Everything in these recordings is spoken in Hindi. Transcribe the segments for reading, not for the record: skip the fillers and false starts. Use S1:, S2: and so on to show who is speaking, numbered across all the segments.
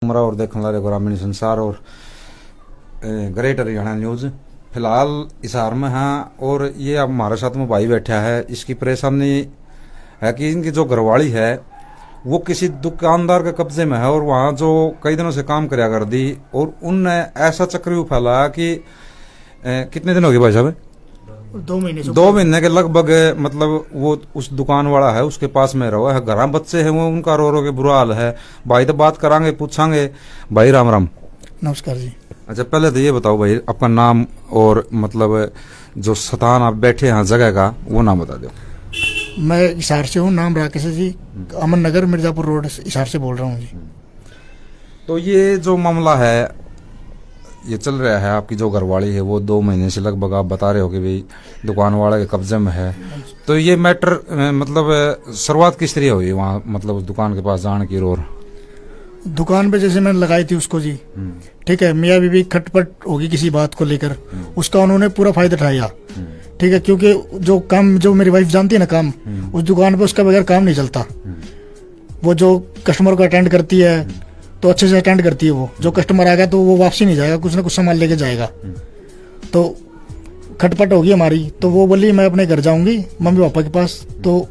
S1: उमरा और देखने वाले ग्रामीण संसार और ग्रेटर हरियाणा न्यूज। फिलहाल हिसार में हैं और ये अब हमारे साथ में भाई बैठा है। इसकी परेशानी है कि इनकी जो घरवाली है वो किसी दुकानदार के कब्जे में है और वहाँ जो कई दिनों से काम कराया कर दी और उनने ऐसा चक्रव्यूह फैलाया कि कितने दिन हो गए भाई साहब? 2 महीने के लगभग। मतलब वो उस दुकान वाला है उसके पास में रहो है, घर बच्चे हैं वो उनका रो रो के बुरा हाल है। भाई तो बात करांगे पूछांगे। भाई राम राम।
S2: नमस्कार जी।
S1: अच्छा पहले तो ये बताओ भाई आपका नाम और मतलब जो स्थान आप बैठे हैं जगह का वो नाम बता दो।
S2: मैं हिसार से हूँ, नाम राकेश है जी। अमन नगर मिर्जापुर रोड हिसार से बोल रहा हूँ जी।
S1: तो ये जो मामला है ये चल रहा है, आपकी जो घरवाली है वो 2 महीने से लगभग आप बता रहे हो कि भाई दुकान वाले के कब्जे में है। तो ये मैटर मतलब शुरुआत किस तरह हुई वहाँ, मतलब उस दुकान के पास जाने की? और
S2: दुकान पे जैसे मैंने लगाई थी उसको जी, ठीक है, मियाँ बीवी खटपट होगी किसी बात को लेकर, उसका उन्होंने पूरा फायदा उठाया, ठीक है, क्योंकि जो काम जो मेरी वाइफ जानती है ना काम, उस दुकान पे उसका बगैर काम नहीं चलता। वो जो कस्टमर को अटेंड करती है तो अच्छे से अटेंड करती है। वो जो कस्टमर आ गया तो वो वापसी नहीं जाएगा, कुछ ना कुछ सामान लेके जाएगा। तो खटपट होगी हमारी, तो वो बोली मैं अपने घर जाऊंगी मम्मी पापा के पास। तो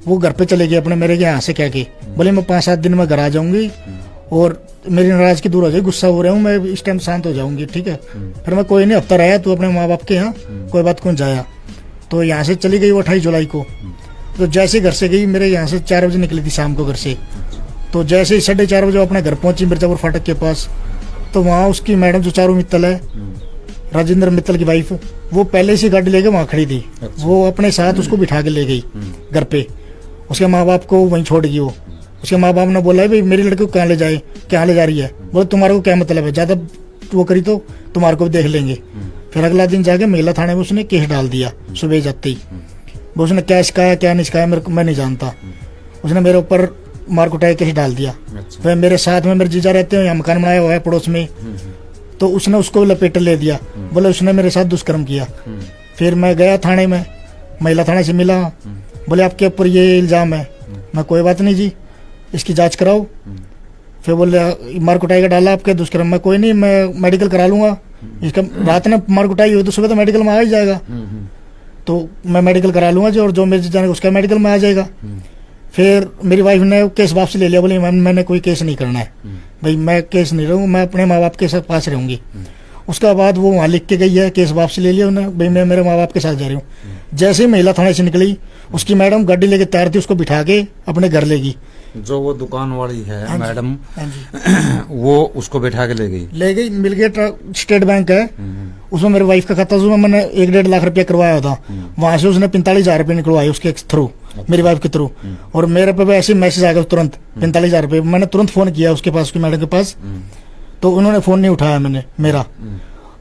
S2: वो घर पे चले गए अपने मेरे के यहाँ से क्या के, बोले मैं 5-7 दिन में घर आ जाऊंगी और मेरी नाराजगी दूर हो जाएगी, गुस्सा हो रहा हूँ मैं, इस टाइम शांत हो जाऊंगी, ठीक है। फिर मैं कोई नहीं, हफ्ता रहा तो अपने माँ बाप के यहाँ, कोई बात कौन जाया। तो यहाँ से चली गई वो 28 जुलाई को। तो जैसे घर से गई, मेरे यहाँ से 4 बजे निकली थी शाम को घर से। तो जैसे ही 4:30 बजे अपने घर पहुंची मिर्जापुर फाटक के पास, तो वहाँ उसकी मैडम जो चारू मित्तल है, राजेंद्र मित्तल की वाइफ, वो पहले से गाड़ी लेके वहाँ खड़ी थी। वो अपने साथ उसको बिठा के ले गई घर पे। उसके माँ बाप को वहीं छोड़ गई वो। उसके माँ बाप ने बोला है भाई मेरी लड़की को कहाँ ले जाए, क्या ले जा रही है? बोले तुम्हारे को क्या मतलब है, ज्यादा वो करी तो तुम्हारे को भी देख लेंगे। फिर अगला दिन जाके महिला थाने में उसने केस डाल दिया सुबह जाते ही। वो उसने क्या सिखाया क्या नहीं सिखाया मेरे को, मैं नहीं जानता। उसने मेरे ऊपर मार कुटाई केस डाल दिया। फिर मेरे साथ में मेरे जीजा रहते हैं, यहाँ मकान बनाया हुआ है पड़ोस में, तो उसने उसको लपेट ले दिया, बोले उसने मेरे साथ दुष्कर्म किया। फिर मैं गया थाने में, महिला थाने से मिला, बोले आपके ऊपर ये इल्जाम है। मैं कोई बात नहीं जी, इसकी जांच कराओ। फिर बोले मार कुटाई का डाला आपके दुष्कर्म में, कोई नहीं मैं मेडिकल करा लूंगा। इसका रात में मार कुटाई हुई तो सुबह तो मेडिकल में आ ही जाएगा, तो मैं मेडिकल करा लूंगा जी, और जो मेरे जाने उसका मेडिकल में आ जाएगा। फिर मेरी वाइफ ने केस वापस ले लिया, बोली मैंने कोई केस नहीं करना है भाई, मैं केस नहीं रहूँ, मैं अपने माँ बाप के साथ पास रहूंगी। उसके बाद वो वहाँ लिख के गई है, केस वापस ले लिया उन्होंने, भाई मैं मेरे माँ बाप के साथ जा रही हूँ। जैसे ही महिला थाने से निकली, उसकी मैडम गाड़ी लेके तैयार थी, उसको बिठा के अपने घर ले गई।
S1: जो वो दुकान वाली है मैडम, वो उसको बैठा के ले गई। मिलगेट
S2: स्टेट बैंक है, उसमें मेरी वाइफ का खाता, उसमें मैंने 1-1.5 लाख रुपया करवाया था। वहां से उसने 45,000 रुपये निकलवाए उसके थ्रू, मेरी वाइफ के थ्रू। और मेरे पे ऐसे मैसेज आ गया तुरंत 45,000 रुपये। मैंने तुरंत फोन किया उसके पास, उसकी मैडम के पास, तो उन्होंने फोन नहीं उठाया मैंने मेरा।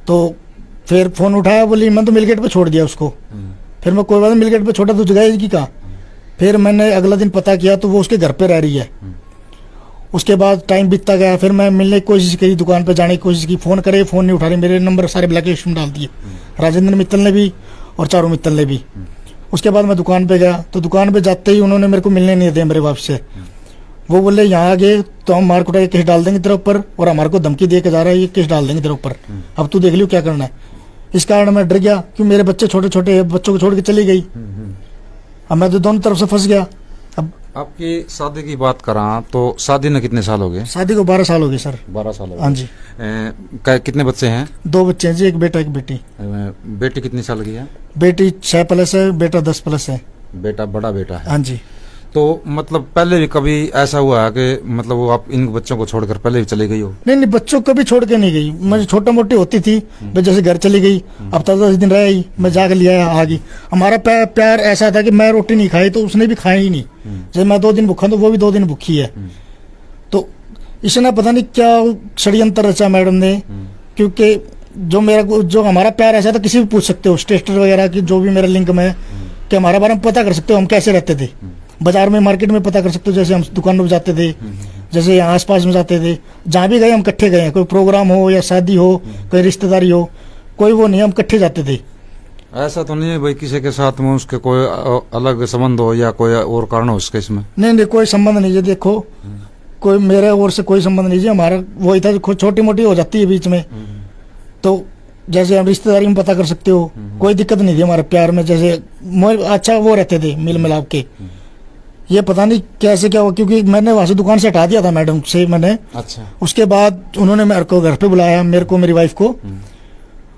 S2: तो फिर फोन उठाया, बोली मैं तो मिलगेट पे छोड़ दिया उसको। फिर मैं कोई बात नहीं, मिलगेट पे छोटा तो जगह की कहा। फिर मैंने अगला दिन पता किया तो वो उसके घर पे रह रही है। उसके बाद टाइम बीतता गया, फिर मैं मिलने की कोशिश करी, दुकान पे जाने की कोशिश की, फोन करे, फोन नहीं उठा रही। मेरे नंबर सारे ब्लैक लिस्ट में डाल दिए, राजेंद्र मित्तल ने भी और चारू मित्तल ने भी। उसके बाद मैं दुकान पे गया, तो दुकान पे जाते ही उन्होंने मेरे को मिलने नहीं दिया मेरे बाप से। वो बोले यहाँ आ गए तो हम मार कुटाई केस डाल देंगे तेरे ऊपर, और हमारे को धमकी दे के जा रहा है, ये केस डाल देंगे तेरे ऊपर, अब तू देख लियो क्या करना है। इस कारण मैं डर गया कि मेरे बच्चे छोटे छोटे बच्चों को छोड़ के चली गई। अब मैं तो दोनों तरफ से फंस गया। अब
S1: आपकी शादी की बात करा तो शादी ने कितने साल हो गए?
S2: शादी को 12 साल हो गए सर।
S1: 12 साल हो गए।
S2: हाँ जी।
S1: कितने बच्चे हैं?
S2: 2 बच्चे हैं जी, एक बेटा एक बेटी।
S1: बेटी कितनी साल की है?
S2: बेटी 6+ है, बेटा 10+ है।
S1: बेटा बड़ा बेटा है?
S2: हाँ जी।
S1: तो मतलब पहले भी कभी ऐसा हुआ है कि मतलब वो आप इन बच्चों को छोड़कर पहले भी चली गई हो?
S2: नहीं, बच्चों को कभी छोड़ के नहीं गई। मैं छोटा मोटी होती थी, मैं जैसे घर चली गई, अब तक 10 दिन रह आई, मैं जाकर लिया आ गई। हमारा प्यार ऐसा था कि मैं रोटी नहीं खाई तो उसने भी खाई ही नहीं। जैसे मैं 2 दिन भूखा तो वो भी 2 दिन भूखी है। तो इसने पता नहीं क्या षड्यंत्र रचा मैडम ने, क्योंकि जो हमारा प्यार ऐसा था, किसी भी पूछ सकते हो स्टेटर वगैरह की, जो भी मेरा लिंक में है, कि हमारे बारे में पता कर सकते हो हम कैसे रहते थे। बाजार में मार्केट में पता कर सकते हो, जैसे हम दुकानों में जाते थे, जैसे यहाँ आसपास में जाते थे, जहाँ भी गए हम इकट्ठे गए हैं। कोई प्रोग्राम हो या शादी हो, कोई रिश्तेदारी हो, कोई वो नहीं, हम इकट्ठे जाते थे।
S1: ऐसा तो नहीं है भाई किसी के साथ में उसके कोई अलग संबंध हो या कोई और कारण हो इसके इसमें?
S2: नहीं, कोई संबंध नहीं है। देखो कोई मेरे ओर से कोई संबंध नहीं जी, हमारा वही था जो छोटी मोटी हो जाती है बीच में, तो जैसे हम रिश्तेदारी में पता कर सकते हो, कोई दिक्कत नहीं थी हमारे प्यार में, जैसे अच्छा वो रहते थे मिल मिलाप के। ये पता नहीं कैसे क्या हुआ, क्योंकि मैंने वहां से दुकान से हटा दिया था मैडम से मैंने।
S1: अच्छा।
S2: उसके बाद उन्होंने मेरे को घर पे बुलाया, मेरे को मेरी वाइफ को,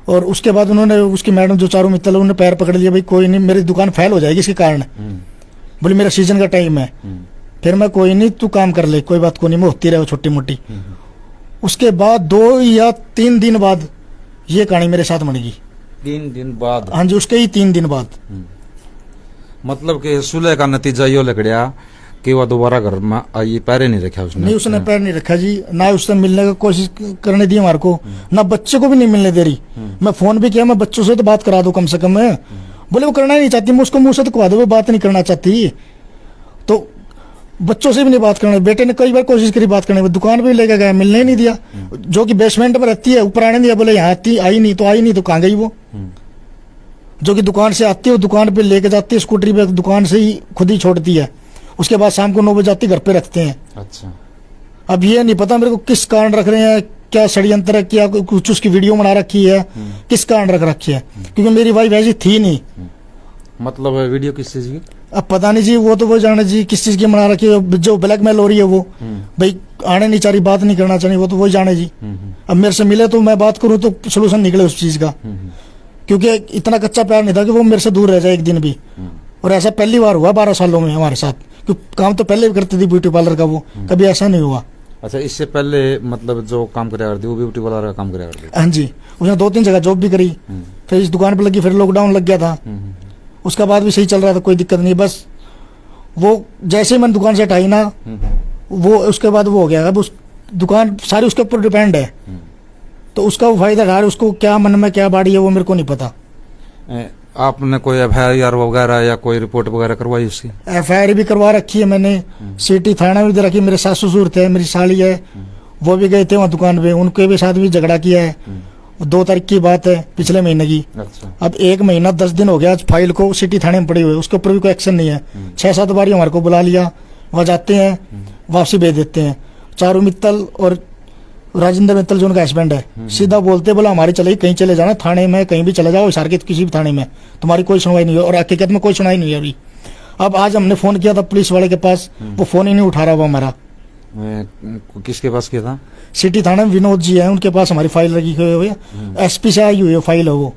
S2: और उसके बाद उन्होंने उसकी मैडम जो चारों मित्तल उन्होंने पैर पकड़ लिया, भाई कोई नहीं मेरी दुकान फेल हो जाएगी इसके कारण, बोले मेरा सीजन का टाइम है। फिर मैं कोई नहीं तू काम कर ले, कोई बात को नहीं, मैं होती रहे छोटी मोटी। उसके बाद 2 या 3 दिन बाद ये कहानी मेरे साथ बन गई।
S1: 3 दिन बाद?
S2: हाँ जी, उसके ही 3 दिन बाद।
S1: मतलब कि सुलह का नतीजा यो लकड़िया कि वह दोबारा घर में आई, पैर नहीं रखा उसने?
S2: नहीं, उसने पैर नहीं रखा जी, ना उससे मिलने का कोशिश करने दी हमारे को, ना बच्चे को भी नहीं मिलने दे रही। मैं फोन भी किया, मैं बच्चों से तो बात करा दो कम से कम। बोले वो करना ही नहीं चाहती, मैं उसको मुंह से तो कहवा दो वो बात नहीं करना चाहती, तो बच्चों से भी नहीं बात करने। बेटे ने कई बार कोशिश करी बात करने, दुकान पे लेके गया, मिलने ही नहीं दिया। जो कि बेसमेंट में रहती है, ऊपर आने दिया, बोले यहाँ आती आई नहीं तो आई नहीं, तो कहाँ गई वो? जो कि दुकान से आती है, दुकान पे लेके जाती है स्कूटरी पे, दुकान से ही खुद ही छोड़ती है। उसके बाद शाम को 9 बजे आती, घर पे रखते हैं।
S1: अच्छा।
S2: अब ये नहीं पता मेरे को किस कारण रख रहे हैं, क्या षड्यंत्र है, क्या कुछ उसकी वीडियो बना रखी है, किस कारण रख रखी है, क्योंकि मेरी वाइफ ऐसी थी नहीं।
S1: मतलब वीडियो किस चीज की?
S2: अब पता नहीं जी, वो तो वो जाने जी किस चीज की बना रखी है, जो ब्लैकमेल हो रही है वो, भाई आने नहीं चाह रही, बात नहीं करना चाहिए, वो तो वही जाने जी। अब मेरे से मिले तो मैं बात करूं तो सोल्यूशन निकले उस चीज का, क्योंकि इतना कच्चा प्यार नहीं था कि वो मेरे से दूर रह जाए एक दिन भी। और ऐसा पहली बार हुआ 12 सालों में हमारे साथ, क्योंकि काम तो पहले भी करती थी ब्यूटी पार्लर का, वो कभी ऐसा नहीं हुआ।
S1: अच्छा, इससे पहले मतलब जो काम कराया करती वो ब्यूटी पार्लर का काम कराया करती?
S2: हाँ जी, उसने 2-3 जगह जॉब भी करी, फिर इस दुकान पे लगी, फिर लॉकडाउन लग गया था, उसका बाद भी सही चल रहा था, कोई दिक्कत नहीं। बस वो जैसे ही मैंने दुकान से हटाई ना, वो उसके बाद वो हो गया। अब उस दुकान सारी उसके ऊपर डिपेंड है, तो उसका वो फायदा उठा रहा है, उसको क्या मन में क्या बाड़ी है वो मेरे को नहीं पता।
S1: आपने कोई FIR वगैरह या कोई रिपोर्ट वगैरह करवाई उसकी?
S2: FIR भी करवा रखी है मैंने, सिटी थाना भी दे रखी। मेरे सास ससुर थे, मेरी साली है, वो भी गए थे वहाँ दुकान पे, उनके भी साथ भी झगड़ा किया है। 2 तारीख की बात है, पिछले महीने की।
S1: अच्छा।
S2: अब 1 महीना 10 दिन हो गया आज फाइल को सिटी थाने में पड़ी हुई है, उसके ऊपर भी कोई एक्शन नहीं है। 6-7 बार हमारे को बुला लिया, वहाँ जाते हैं, वापसी भेज देते हैं। चारू मित्तल और राजेंद्र मित्तल जो उनका हस्बैंड है, सीधा बोलते बोला हमारी चलेगी, कहीं चले जाना, थाने में कहीं भी चले जाओ, हिसार के किसी भी थाने में, तुम्हारी कोई सुनवाई नहीं है। और हकीकत में कोई सुनवाई नहीं है अभी। अब आज हमने फोन किया था पुलिस वाले के पास, वो फोन ही नहीं उठा रहा वो हमारा।
S1: किसके पास किया था?
S2: सिटी थाने में विनोद जी है, उनके पास हमारी फाइल लगी हुई है, SP से आई हुई है फाइल है वो,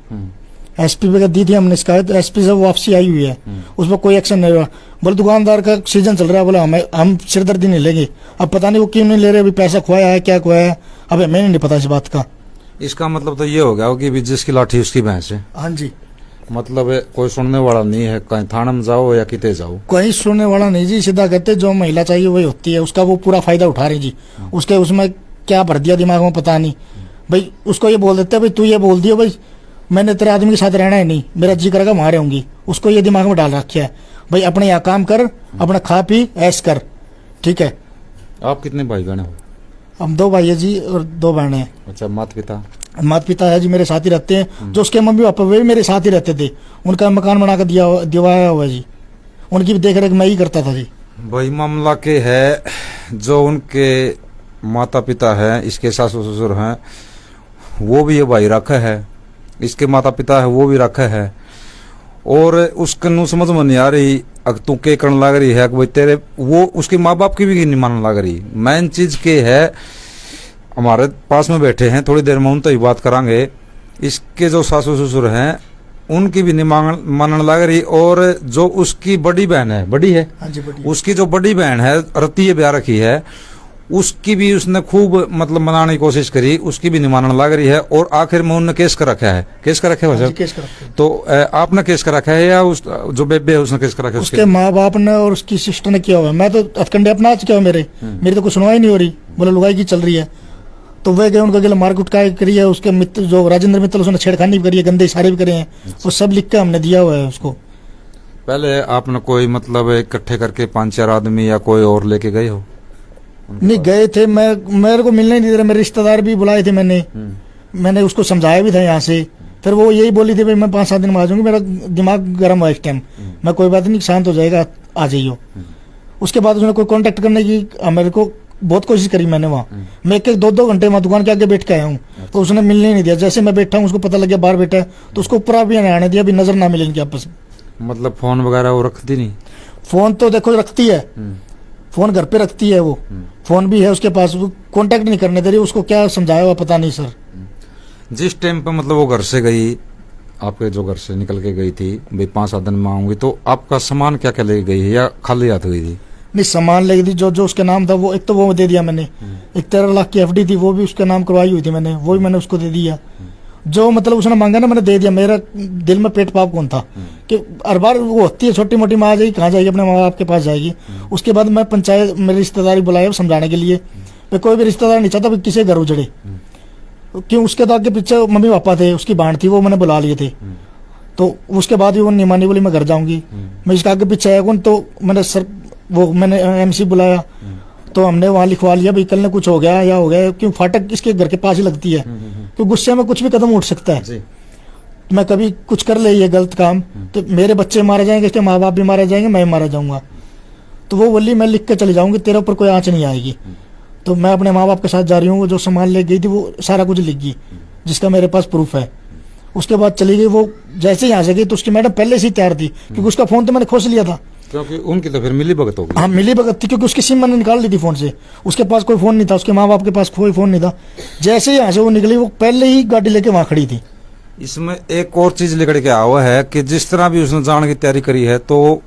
S2: SP पे दी थी हमने शिकायत, SP से वापसी आई हुई है, उसमें कोई एक्शन नहीं हुआ। बोले दुकानदार का सीजन चल रहा है, बोला हम सिरदर्दी नहीं लेंगे। अब पता नहीं वो क्यों नहीं ले रहे, अभी पैसा खोया है क्या खोया है, अब मैंने नहीं पता इस बात का।
S1: इसका मतलब तो ये हो गया कि जिसकी लाठी उसकी भैंस है।
S2: हाँ जी,
S1: मतलब कोई सुनने वाला नहीं है, कहीं थाने में जाओ या किते जाओ,
S2: कोई सुनने वाला नहीं जी। सीधा कहते जो महिला चाहिए वही होती है, उसका वो पूरा फायदा उठा रही जी। उसके उसमें क्या भर दिया दिमाग में पता नहीं, भाई उसको ये बोल देते भाई तू ये बोल दियो भाई मैंने तेरे आदमी के साथ रहना है नहीं, मेरा जी करेगा वहां रहूंगी, उसको ये दिमाग में डाल रखा है भाई अपने यहाँ काम कर, अपना खा पी ऐश कर, ठीक है।
S1: आप कितने भाई बहन हो?
S2: हम 2 भाई है जी और 2 बहनें हैं।
S1: अच्छा, माता पिता?
S2: माता पिता है जी मेरे साथ ही रहते हैं, जो उसके मम्मी पापा वे भी मेरे साथ ही रहते थे, उनका मकान बना कर दिवाया हुआ जी, उनकी भी देख रेख मैं ही करता था जी।
S1: भाई मामला के है जो उनके माता पिता है, इसके सास ससुर हैं, वो भी ये भाई रखा है, इसके माता पिता है वो भी रखा है, और उसके नु समझ में नहीं आ रही तू के करने लग रही है कि भाई तेरे वो उसके माँ बाप की भी नहीं मानने लग रही। मेन चीज के है, हमारे पास में बैठे हैं, थोड़ी देर में उन तो ही बात करांगे। इसके जो सासू ससुर हैं उनकी भी नहीं मानने लग रही, और जो उसकी बड़ी बहन है, बड़ी है,
S2: हाँ जी,
S1: उसकी जो बड़ी बहन है रत्ती ब्याह रखी है, उसकी भी उसने खूब मतलब मनाने की कोशिश करी, उसकी भी नहीं मानने लग रही है, और आखिर में उन्होंने केस कर रखा है। केस कर रखा है वैसे तो आपने केस कर रखा है या उस जो बेबे है उसने केस कर रखा है?
S2: उसके माँ बाप ने और उसकी सिस्टर ने किया हुआ है, मैं तो हथकंडे अपना चुका हूँ, मेरी तो कुछ सुनवाई नहीं हो रही, बोले लुगाई की चल रही है। तो वे गए उनका मारकुट का करी है, उसके मित्र जो राजेंद्र मित्तल उसने छेड़खानी भी करी है, गंदे इशारे भी करे हैं, वो सब लिख के हमने दिया हुआ है उसको।
S1: पहले आपने कोई मतलब इकट्ठे करके 5-4 आदमी या कोई और लेके गए हो?
S2: नहीं गए थे, मेरे को मिलने नहीं दे रहे, मेरे रिश्तेदार भी बुलाए थे मैंने उसको समझाया भी था यहाँ से, फिर वो यही बोली थी भाई मैं 5-7 दिन में आ जाऊंगी, मेरा दिमाग गर्म हुआ इस टाइम, मैं कोई बात नहीं शांत हो जाएगा आ जाइयो। उसके बाद उसने कोई कांटेक्ट करने की मेरे को बहुत कोशिश करी मैंने वहाँ। मैं 1-2 घंटे वहाँ दुकान के आगे बैठ के आया हूँ, तो उसने मिलने नहीं दिया। जैसे मैं बैठा हूँ उसको पता लग गया बाहर बैठा है, तो उसको ऊपर भी नहीं आने दिया, भी नजर ना मिले इनकी आपस में।
S1: मतलब फोन वगैरह वो रखती नहीं?
S2: फोन तो देखो रखती है, फोन घर पे रखती है वो, फोन भी है उसके पास, वो कांटेक्ट नहीं करने दे रही। उसको क्या समझाया हुआ पता नहीं सर।
S1: जिस टाइम पे मतलब वो घर से गई, आपके जो घर से निकल के गई थी भाई 5-7 दिन में आऊंगी, तो आपका सामान क्या क्या ले गई है या खाली हाथ गई थी?
S2: नहीं, सामान ले गई थी जो जो उसके नाम था, वो एक तो वो दे दिया मैंने। एक 13 लाख की एफडी थी, वो भी उसके नाम करवाई हुई थी मैंने, वो भी मैंने उसको दे दिया। जो मतलब उसने मांगा ना मैंने दे दिया। मेरा दिल में पेट पाप कौन था कि हर बार वो होती है छोटी मोटी माँ आ जाएगी, कहाँ जाएगी, अपने माँ बाप के पास जाएगी। उसके बाद मैं पंचायत मेरी रिश्तेदारी बुलाया समझाने के लिए। मैं कोई भी रिश्तेदार नहीं चाहता किसी घर उजड़े, क्यों उसके तो आगे पीछे मम्मी पापा थे, उसकी बांट थी, वो मैंने बुला लिए थे। तो उसके बाद भी वो नहीं मानी, बोली मैं घर जाऊंगी। मैं इसके आगे पीछे आया कौन, तो मैंने एमसी बुलाया, तो हमने वहाँ लिखवा लिया भाई कल ने कुछ हो गया या हो गया, क्यों फाटक इसके घर के पास ही लगती है, क्यों गुस्से में कुछ भी कदम उठ सकता है। मैं कभी कुछ कर ले ये गलत काम, तो मेरे बच्चे मारे जाएंगे, इसके माँ बाप भी मारे जाएंगे, मैं मारा जाऊंगा। तो वो बोली मैं लिख के चली जाऊंगी, तेरे ऊपर कोई आँच नहीं आएगी। तो मैं अपने माँ बाप के साथ जा रही हूँ। वो जो सामान ले गई थी वो सारा कुछ लिख गई, जिसका मेरे पास प्रूफ है। उसके बाद चली गई। वो जैसे ही यहाँ से गई तो उसकी मैडम पहले से ही तैयार थी, क्योंकि उसका फोन तो मैंने खोस लिया था।
S1: क्योंकि उनकी तो फिर मिली भगत होगी।
S2: हाँ मिली भगत थी, क्योंकि उसकी सिम मैंने निकाल ली थी फोन से। उसके पास कोई फोन नहीं था, उसके माँ बाप के पास कोई फोन नहीं था। जैसे ही यहाँ से वो निकली, वो पहले ही गाड़ी लेके वहाँ खड़ी थी।
S1: इसमें एक और चीज लेकर के आया हुआ है कि जिस तरह भी उसने जाने की तैयारी करी है, तो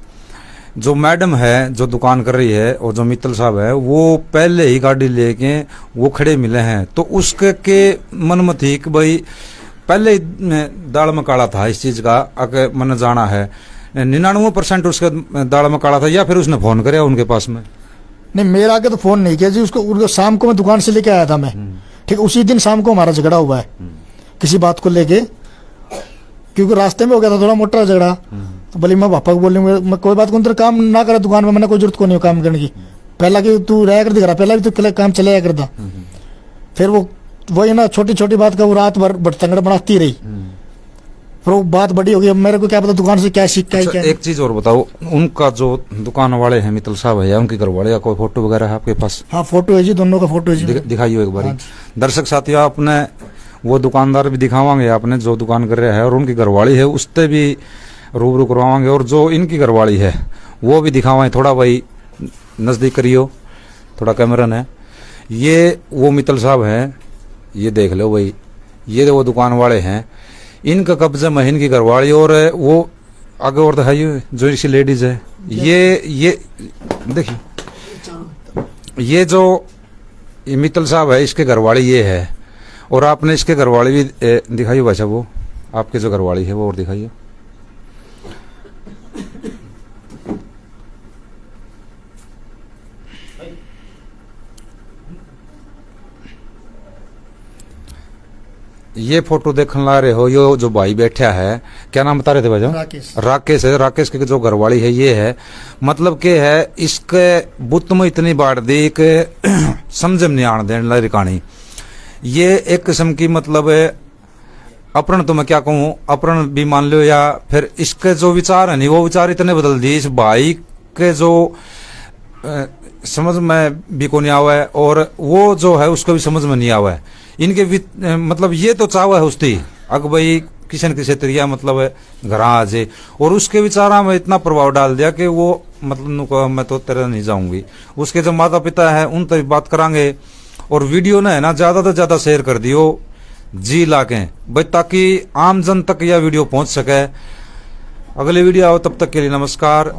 S1: जो मैडम है जो दुकान कर रही है और जो मित्तल साहब है, वो पहले ही गाड़ी लेके वो खड़े मिले हैं। तो उसके के मन में थी कि भाई पहले ही दाल में काला था इस चीज का, अगर मन जाना है 99% उसके दाल में काला था, या फिर उसने फोन कराया उनके पास में?
S2: नहीं, मेरा आगे तो फोन नहीं किया जी। उसको शाम को मैं दुकान से लेके आया था मैं, ठीक उसी दिन शाम को हमारा झगड़ा हुआ है किसी बात को लेके, क्योंकि रास्ते में हो गया था थोड़ा मोटा झगड़ा। तो बोली मैं पापा को बोली मैं कोई बात को काम ना करा दुकान में, मैंने कोई जरूरत को नहीं काम करने की। पहला कि तू रह कर दिख रहा, पहला भी तो काम चलाया करता। फिर वही ना छोटी छोटी बात का वो रात भर तंगड़ बनाती रही, फिर वो बात बड़ी हो गई। अब मेरे को क्या पता दुकान से क्या सीख क्या।
S1: एक चीज और बताओ, उनका जो दुकान वाले हैं मित्तल साहब है, उनके घर वाले का कोई फोटो वगैरह है आपके पास?
S2: हाँ फोटो है जी, दोनों का फोटो है जी।
S1: दिखाइए एक बार। दर्शक साथियों, आपने वो दुकानदार भी दिखावांगे आपने जो दुकान कर रहे हैं, और उनकी घरवाली है उससे भी रूबरू करवाएंगे, और जो इनकी घरवाली है वो भी दिखावाएं। थोड़ा भाई नजदीक करियो, थोड़ा कैमरा है। ये वो मित्तल साहब हैं, ये देख लो भाई, ये वो दुकान वाले हैं, इनका कब्जा में इनकी घरवाली। और वो आगे और दिखाइए जो इसकी लेडीज है, ये देखिए, ये जो मित्तल साहब है इसके घरवाली ये है। और आपने इसके घरवाली भी दिखाइए भाई साहब, वो आपके जो घरवाली है वो और दिखाइए। ये फोटो देखने ला रहे हो, ये जो भाई बैठा है, क्या नाम बता रहे थे भाई? राकेश है। राकेश की जो घरवाली है ये है। मतलब के है इसके बुत में इतनी बाढ़ दी कि समझ में नहीं आने देने लगी कहानी। ये एक किस्म की मतलब अपहरण, तो मैं क्या कहूँ, अपहरण भी मान लो, या फिर इसके जो विचार है नहीं वो विचार इतने बदल दिए इस भाई के, जो समझ में भी को नहीं आवा है, और वो जो है उसको भी समझ में नहीं आवा है। इनके मतलब ये तो चाव है उसकी अग भाई किसी न किसी तरीका मतलब घर आ जाए, और उसके विचारा में इतना प्रभाव डाल दिया कि वो मतलब मैं तो तेरे नहीं जाऊंगी। उसके जो माता पिता है उन तक बात करांगे, और वीडियो ना है ना ज्यादा से ज्यादा शेयर कर दियो जी लाके भाई, ताकि आम जन तक यह वीडियो पहुंच सके। अगले वीडियो आओ, तब तक के लिए नमस्कार।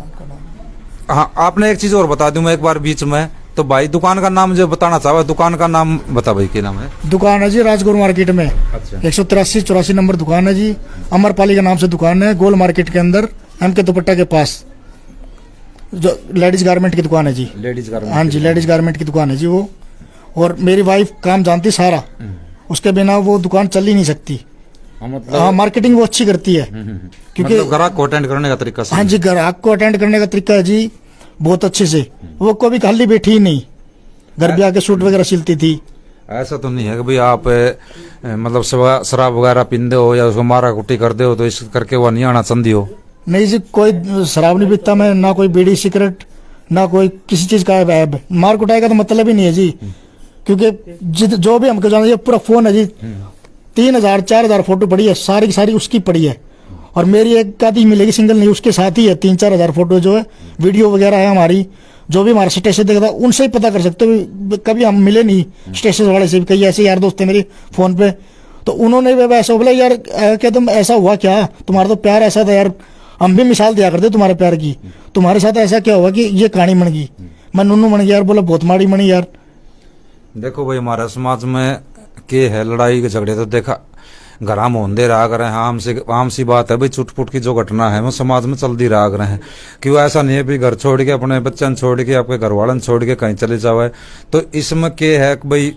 S1: हाँ, आपने एक चीज और बता दूं मैं एक बार बीच में, तो भाई दुकान का नाम जो बताना चाहे, दुकान का नाम बता भाई, क्या नाम है? दुकान है
S2: जी राजगुरु मार्केट में। अच्छा। 183-84 नंबर दुकान है जी। अमरपाली के नाम से दुकान है, गोल मार्केट के अंदर एम के दुपट्टा के पास, जो लेडीज गारमेंट की दुकान है जी।
S1: Ladies garment?
S2: हाँ जी, लेडीज गारमेंट की दुकान है जी वो। और मेरी वाइफ काम जानती सारा, उसके बिना वो दुकान चल ही नहीं सकती। मतलब हाँ, मार्केटिंग वो अच्छी करती है, क्योंकि
S1: मतलब ग्राहक को अटेंड करने का तरीका।
S2: हाँ जी, ग्राहक को अटेंड करने का तरीका है जी बहुत अच्छे से। वो कभी खाली बैठी ही नहीं, घर भी आके सूट वगैरह सिलती थी।
S1: ऐसा तो नहीं है कि भाई आप मतलब शराब वगैरह पीते हो या उसको मारा कुटी करते हो तो इस करके वो नहीं आना चाहती हो?
S2: नहीं जी, कोई शराब नहीं पीता मैं, ना कोई बीड़ी सिगरेट, ना कोई किसी चीज का ऐब। मार कुटाई का तो मतलब ही नहीं है जी, क्योंकि जो भी हमको जाना, ये पूरा फोन है जी, 3000 4000 फोटो पड़ी है, सारी की सारी उसकी पड़ी है। और मेरी एक आधी मिलेगी सिंगल नहीं, उसके साथ ही है 3-4 हजार फोटो जो है, वीडियो वगैरह है हमारी। जो भी हमारे स्टेशन देखता उनसे ही पता कर सकते हो। कभी हम मिले नहीं स्टेशन वाले से भी, कई ऐसे यार दोस्त थे मेरे फोन पे, तो उन्होंने भी ऐसा बोला यार क्या तुम ऐसा हुआ क्या, तुम्हारा तो प्यार ऐसा था यार, हम भी मिसाल दिया करते तुम्हारे प्यार की, तुम्हारे साथ ऐसा क्या हुआ कि ये कहानी बन गई। मैं नूनू बन गया यार, बोला बहुत माड़ी बनी यार।
S1: देखो भाई, हमारे समाज में के है लड़ाई के झगड़े तो देखा घरा में होंदे रहा करे हैं, आम सी बात है भाई। चुटपुट की जो घटना है वो समाज में चलती रहा करे हैं, क्यों ऐसा नहीं है भाई घर छोड़ के, अपने बच्चन छोड़ के, आपके घर वालन छोड़ के कहीं चले जाओ। तो इसमें के है कि भाई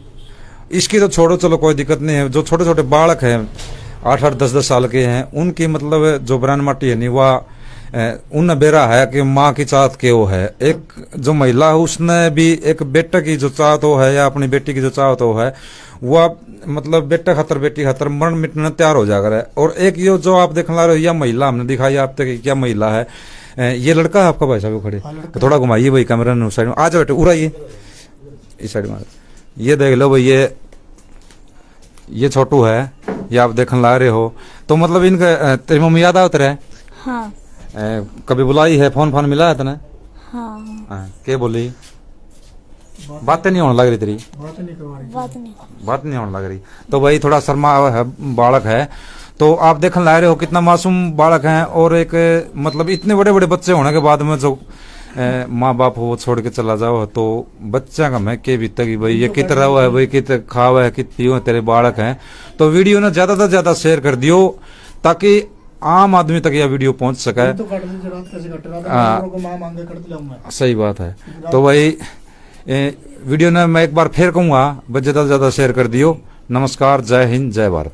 S1: इसकी तो छोड़ो, चलो कोई दिक्कत नहीं है। जो छोटे छोटे बालक हैं 8-8 10-10 साल के हैं, उनकी मतलब जो ब्रान माटी है नहीं वह उन बेरा है कि माँ की चाहत के वो है। एक जो महिला है उसने भी एक बेटे की जो चाहत हो है या अपनी बेटी की जो चाहत हो है, वह मतलब बेटे खातर बेटी खातर मरण मिटने तैयार हो जाकर है। और एक ये जो आप देखने ला रहे हो, यह महिला हमने दिखाई आप तक क्या महिला है, ये लड़का है आपका भाई साहब खड़े, तो थोड़ा घुमाइए भाई कैमरा ने उस साइड में, आ जाओ बेटे उड़ाइए इस साइड में। ये देख लो भाई, ये छोटू है, ये आप देखने ला रहे हो। तो मतलब इनका तेरी मम्मी याद आओ तेरे?
S3: हाँ।
S1: कभी बुलाई है, फोन फोन मिला है तने?
S3: हाँ।
S1: क्या बोली? बातें नहीं होने लग रही तेरी?
S3: बात
S1: नहीं होने लग रही। तो भाई थोड़ा शर्मा है बालक है। तो आप देखने ला रहे हो कितना मासूम बालक है, और एक मतलब इतने बड़े बड़े बच्चे होने के बाद में जो माँ बाप हो छोड़ के चला जाओ, तो बच्चा का मैं के बीता कि भाई ये कित रहा है भाई, कित खावा है, कित पियो तेरे बालक हैं। तो वीडियो ना ज्यादा से ज्यादा शेयर कर दियो ताकि आम आदमी तक यह वीडियो पहुंच सके। सही बात है। तो भाई वीडियो ने मैं एक बार फिर कहूंगा ज्यादा से ज्यादा शेयर कर दियो। नमस्कार, जय हिंद, जय भारत।